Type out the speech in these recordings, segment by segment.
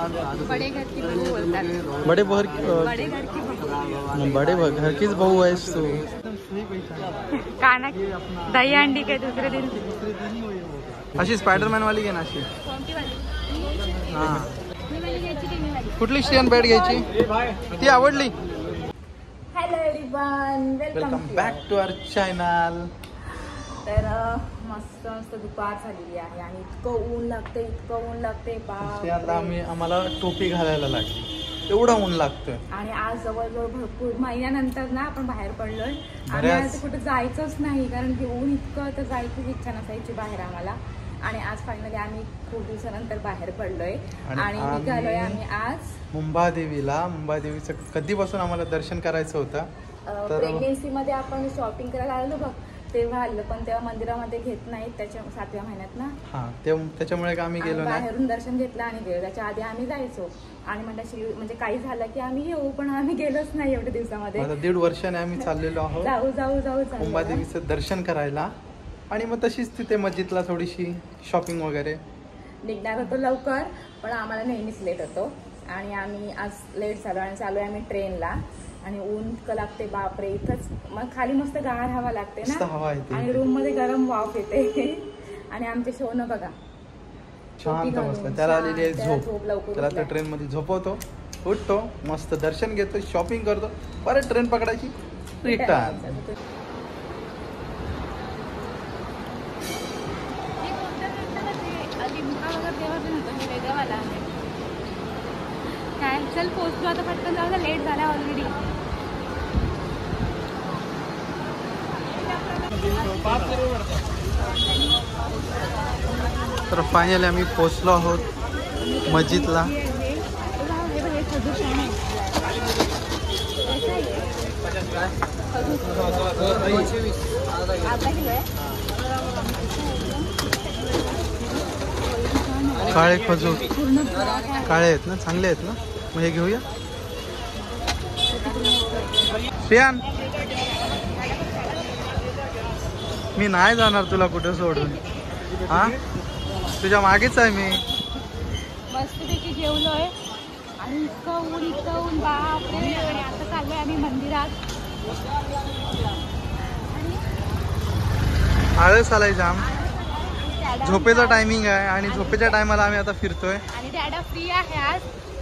बड़े घर की बहू बोलतात। बड़े घर की बहू आहेस तू। काना दही अंडी के दूसरे दिन अशी स्पायडरमॅन वाली घे ना अशी। कोणती वाली? हा मी वाली घ्यायची की मी वाली? कुठली स्टेन बॅट घ्यायची? ती आवडली? Hello everyone, welcome back to our channel. तर मस्त मस्त दुपार झालेली आहे आणि इतकं ऊन लागते बापरे। आम्हाला टोपी घालायला लागली, एवढं ऊन लागतंय। आणि आज जवळजवळ भरपूर महिन्यानंतर ना आपण बाहेर पडलोय। आणि आज कुठे जायचंच नाही कारण की ऊन इतकं, तर जायची इच्छा नसायची बाहेर आम्हाला। आणि आज फायनली आम्ही खूप दिवसानंतर बाहेर पडलोय आणि निघालोय आम्ही आज मुंबादेवीला। मुंबादेवीचं कधीपासून आम्हाला दर्शन करायचं होतं। प्रेग्नेन्सी मध्ये आपण शॉपिंग करायला आलो बघ, तेव्हा आलं, पण तेव्हा मंदिरामध्ये घेत नाहीत त्याच्या 7व्या महिन्यात ना। हा त्याच्यामुळे आम्ही गेलो नाही, बाहेरून दर्शन घेतलं आणि गेलो। त्याच्या आधी आम्ही जायचो आणि म्हणजे काही झालं की आम्ही येऊ, पण आम्ही गेलोच नाही एवढ्या दिवसामध्ये। आता 1.5 वर्षाने आम्ही चाललेलो आहोत जाऊ मुंबादेवीचं दर्शन करायला। आणि मग तशीच तिथे मस्जिदला थोडीशी शॉपिंग वगैरे। निघणार होतो लवकर, पण आम्हाला नेहमीच लेट होतो आणि आम्ही आज लेट झालो आणि चालूय आम्ही ट्रेनला। आणि ऊन इतकं लागते बापरे, इथंच मग खाली मस्त गार हवा लागते ना आणि रूम मध्ये गरम वाफ येते। आणि आमचे शोनं बघा शांत मस्त, त्याला आलेली आहे झोप। त्याला तर ट्रेन मध्ये झोपवतो, उठतो, मस्त दर्शन घेतो, शॉपिंग करतो, परत ट्रेन पकडायची, रिटर्न। काय चल पोहोचलो आता पटकन, जाऊ, लेट झाला ऑलरेडी। तर फायनली आम्ही पोहोचलो आहोत मस्जिदला। काळे खजूर काळे आहेत ना, चांगले आहेत ना, मग हे घेऊया। श्रेयान, मी नाही जाणार तुला कुठे सोडून। हा, तुझ्या मागेच आहे मी। मस्तपैकी जेवलोय आणि इतकं ऊन बापरे। आणि आता चाललोय आम्ही मंदिरात। आळस आलाय जाम, झोपेचा टायमिंग आहे आणि झोपेच्या टायमाला आम्ही आता फिरतोय। आणि डॅडा फ्री आहे आज,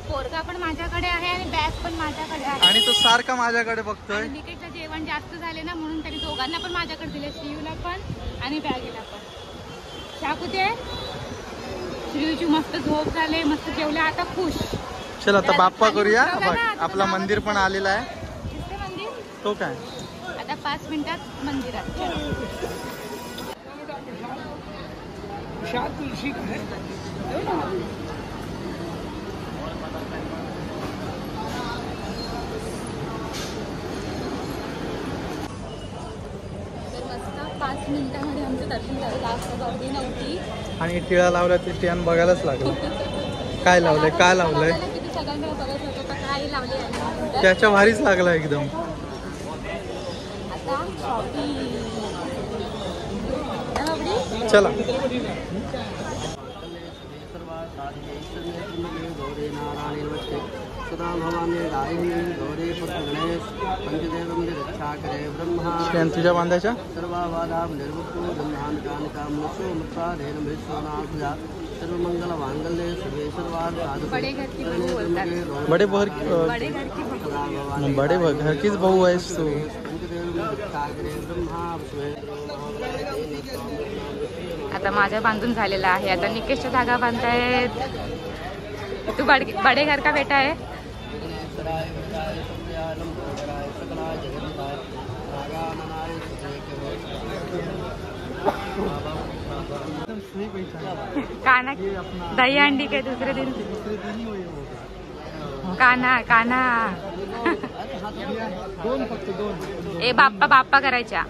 पोरगा पण माझ्याकडे आहे आणि बॅग पण माझ्याकडे आहे आणि तो सारखा माझ्याकडे बघतोय। निकेशला जेवण जास्त झाले ना, म्हणून त्यांनी दोघांना पण माझ्याकडे दिले, श्रीयूला पण आणि बॅगेला पण। चहा कुठे? श्रीयूची मस्त झोप झाले, मस्त जेवले, आता खुश। चल आता बाप्पा करूया। आपला मंदिर पण आलेला आहे, मंदिर तो काय आता 5 मिनिटात मंदिरात। तर मस्त 5 मिनिटांमध्ये आमचं दर्शन झालं, जास्त गर्दी नव्हती। आणि टिळा लावला ते टिळान बघायलाच लागलं, काय लावलंय काय लावलंय। सगळ्यांकडे बघत होतो तर काय लावले, त्याच्या भारीच लागला एकदम। आता शॉपिंग चला। तुझ्या बांधायच्या बड़े घर की बहू बोलतात। बड़े घर कीच बहू आहेस तू। आता माझ्या बांधून झालेला आहे, आता निकेशच्या धागा बांधतायत। तू बड़े घर का बेटा है? काना दही अंडी के दूसरे दिन काना ए बाप्पा करायच्या।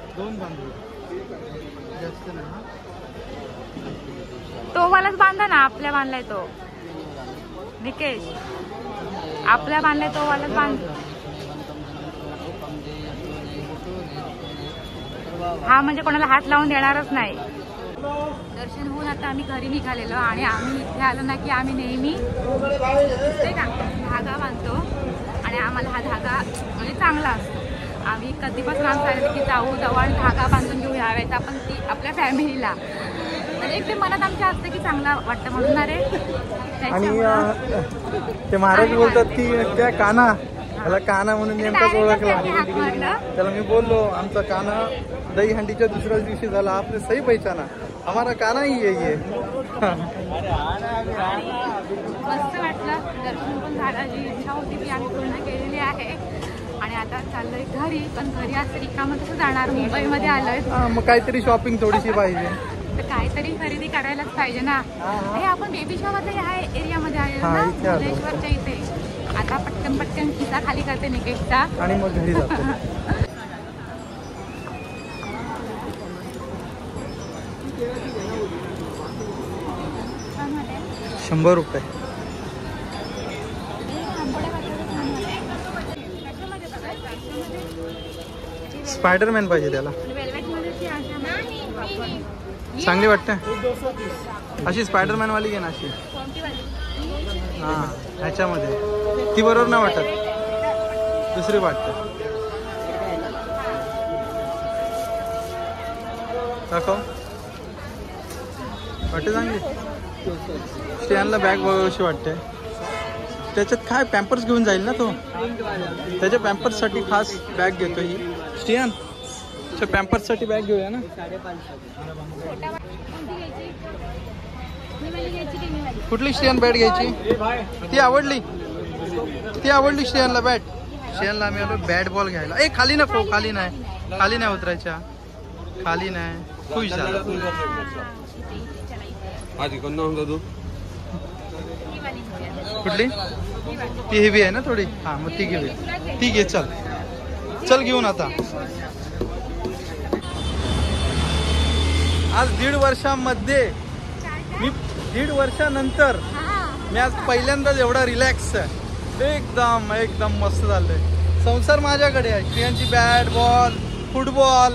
तो वालाच बांधा ना, आपल्या बांधलाय तो निकेश, आपल्या बांधलाय तो वालाच बांध। हा म्हणजे कोणाला हात लावून देणारच नाही। दर्शन होऊन आता आम्ही घरी निघालेलो आणि आम्ही इथे आलो ना की आम्ही नेहमी दिसते का धागा बांधतो आणि आम्हाला हा धागा म्हणजे चांगला असतो. आम्ही कधीपासून आम्ही सांगितलं की जाऊ आणि धागा बांधून घेऊ यावेळेस आपण ती आपल्या फॅमिलीला म्हणजे एक ते मनात आमच्या असतं की चांगला वाटतं म्हणून ना रे. आणि ते महाराज बोलतात की त्या काना त्याला काना म्हणून नेमकाच ओळखला. त्याला मी बोललो आमचा काना दहीहंडीच्या दुसऱ्याच दिवशी झाला आपले सही पहिचाना हमारा काना ही आहे. मस्त वाटलं दर्शन पण झालं. जी इच्छा होती ती आम्ही पूर्ण केलेली आहे आणि आता चाललोय घरी. पण घरी असं रिकामं कसं जाणार मुंबईमध्ये आलोय मग काहीतरी शॉपिंग थोडीशी पाहिजे तर काहीतरी खरेदी करायलाच पाहिजे ना. हे आपण बेबी शॉपमध्ये ह्या एरियामध्ये आहे ना भुवनेश्वरच्या इथे. आता पटकन खिसा खाली करते निकेशचा आणि मग घरी जातो. 100 रुपये. स्पायडरमॅन पाहिजे त्याला. चांगली वाटते अशी स्पायडरमॅन वाली घे ना अशी. हा ह्याच्यामध्ये ती बरोबर नाही वाटत दुसरी वाटते. दाखव वाटते चांगली. स्टेनला बॅग बघावीशी वाटते. त्याच्यात काय पॅम्पर्स घेऊन जाईल ना तो. त्याच्या पॅम्पर्ससाठी खास बॅग घेतो ही. स्टियान पॅम्पर्ससाठी बॅग घेऊया ना. कुठली स्टियान बॅट घ्यायची. ती आवडली स्टियानला बॅट. स्टियानला आम्ही आलो बॅट बॉल घ्यायला. ए खाली नको खाली नाही उतरायच्या. खाली नाही. खुश झाला. कुठली ती हेवी आहे ना थोडी. हा मग ती घेऊया. ती घे चल घेऊन. आता आज 1.5 वर्षामध्ये मी 1.5 वर्षानंतर मी आज पहिल्यांदाच एवढा रिलॅक्स आहे. एकदम मस्त झालंय. संसार माझ्याकडे आहे. श्रियांची बॅट बॉल फुटबॉल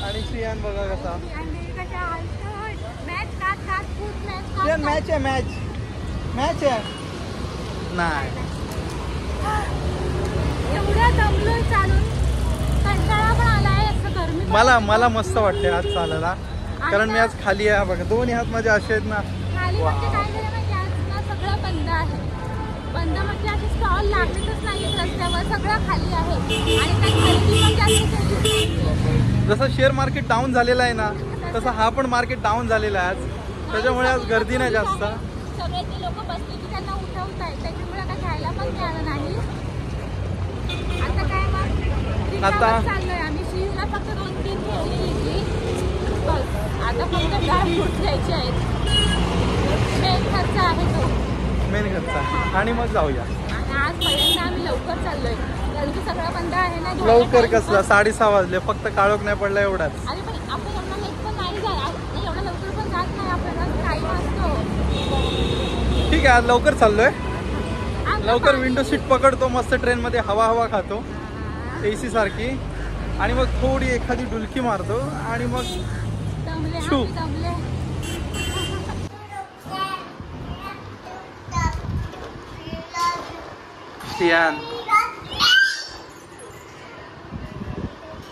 आणि श्रियान बघा कसा. मॅच आहे नाही. मला मस्त वाटते आज चालायला कारण मी आज खाली आहे. बघा दोन्ही हात माझे असे आहेत ना. सगळं बंद आहे. बंद म्हणजे असे स्टॉल लागतच नाही रस्त्यावर. सगळं खाली आहे आणि जसं शेअर मार्केट डाऊन झालेलं आहे ना तसं हा पण मार्केट डाऊन झालेला आहे आज. त्याच्यामुळे आज गर्दी नाही जास्त. सगळे ते लोक बसले की त्यांना उठवत आहेत त्याच्यामुळे आता घ्यायला पण मिळालं नाही. आता काय मग आता चाललोय आम्ही. शिवला फक्त 2-3 खेळणी घेतली बस. आता फक्त ड्राय फ्रूट्स घ्यायचे आहेत. मेन खर्च आणि मग जाऊया. आणि आज पहिल्यांदा आम्ही लवकर चाललोय कारण की सगळं बंद आहे ना. लवकर कसला 6:30 वाजले फक्त काळोख नाही पडला एवढाच. अरे पण आपण एवढा लेट पण नाही एवढा लवकर पण जात नाही. आपल्याला टाइम असतो. ठीक आहे आज लवकर चाललोय. लवकर विंडो सीट पकडतो. मस्त ट्रेन मध्ये हवा खातो AC सारखी आणि मग थोडी एखादी डुलकी मारतो आणि मग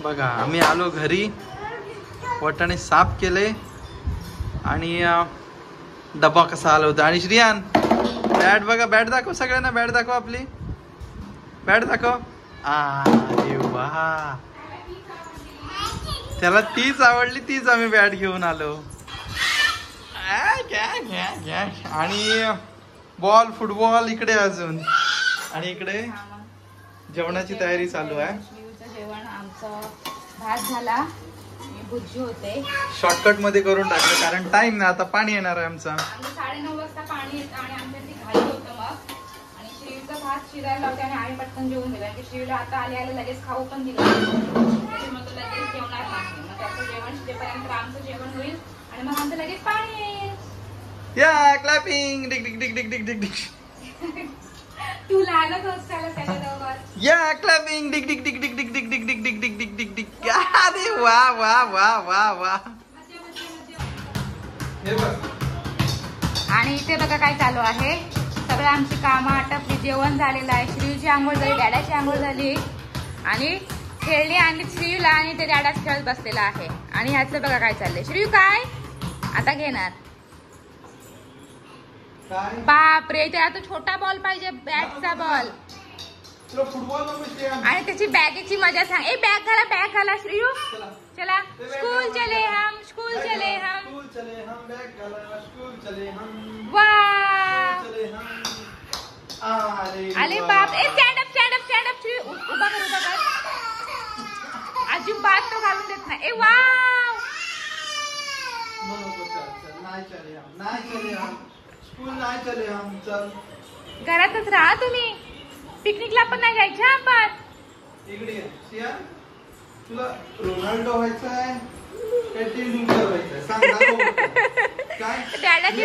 बघा आम्ही आलो घरी. वाटाणे साफ केले आणि डबा कसा आला होता. आणि श्रियान बॅट बघा. बॅट दाखव सगळ्यांना. बॅट दाखव आपली. बॅट दाखव. अरे वा त्याला तीच आवडली. तीच आम्ही बॅट घेऊन आलो. आणि बॉल फुटबॉल इकडे अजून. आणि इकडे जेवणाची तयारी चालू आहे. जेवण आमचं भात झाला. भुर्जी होते. शॉर्टकट मध्ये करून टाकलं कारण टाइम नाही. आता पाणी येणार आहे आमचं. 9:30 वाजता पाणी येतं आणि आमच्या ती घाई होतं मग. आणि श्रीचा भात शिजायला लावते आणि आम्ही पटकन जेवून दिला की श्रीला आता आले लगेच खाऊ पण दिलं. मग तो लगेच जेवणार नाही. मग त्याचं जेवण शिजेपर्यंत आमचं जेवण होईल आणि मग आमचं लगेच पाणी येईल. या क्लॅपिंग डिक डिक डिक डिक डिक डिक डिक. तू लहानच असताना या क्लॅपिंग डिक डिक डिक डिक डिक डिक डिक डिक डिक डिक डिक डिक डिक डिक. अरे वा वा वा वा वा. हे बघ. आणि इथे बघा काय चालू आहे, सगळं आमची कामं आटपली, जेवण झालेलं आहे, श्रीयूची आंघोळ झाली, डॅडाची आंघोळ झाली आणि खेळणी आणली श्रीयूला आणि ते डॅडाच खेळत बसलेला आहे. आणि ह्याचं बघा काय चाललंय. श्रीयू काय आता घेणार? बापरे, त्याला तो छोटा बॉल पाहिजे, बॅटचा बॉल. आणि त्याची बॅगेची मजा सांग. ए बॅग घाला, बॅग घाला श्रीयू. चला स्कूल चले हम, स्कूल चले हम, वाह. अरे बाप. ए stand up, stand up, stand up Shriyu. उभा कर, उभा कर. अजिबात तो घालून देत नाही. ए वाव. घरातच राहा तुम्ही, पिकनिकला पण नाही जायचं आपण. इकडे तुला रोनाल्डो व्हायचं आहे काय तेंडुलकर व्हायचं सांग. काय डॅडाची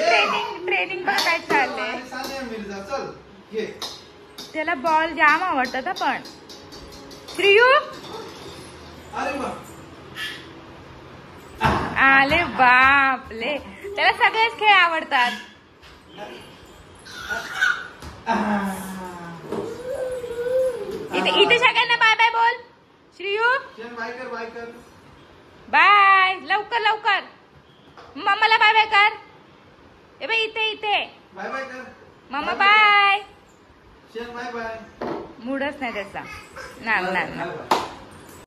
ट्रेनिंग पण काय चाललंय. सानिया मिर्झा चल घे. त्याला बॉल जाम आवडतात पण. श्रीयू अरे वा. आले बापले, त्याला सगळेच खेळ आवडतात. इथे सगळ्यांना बाय बाय बोल श्रीयू. बाय कर, बाय कर, बाय. लवकर लवकर मम्माला बाय बाय कर. ए बाई इथे इथे बाय बाय कर मम्मा. बाय. Bye bye. मूडच नाही त्याचा. ना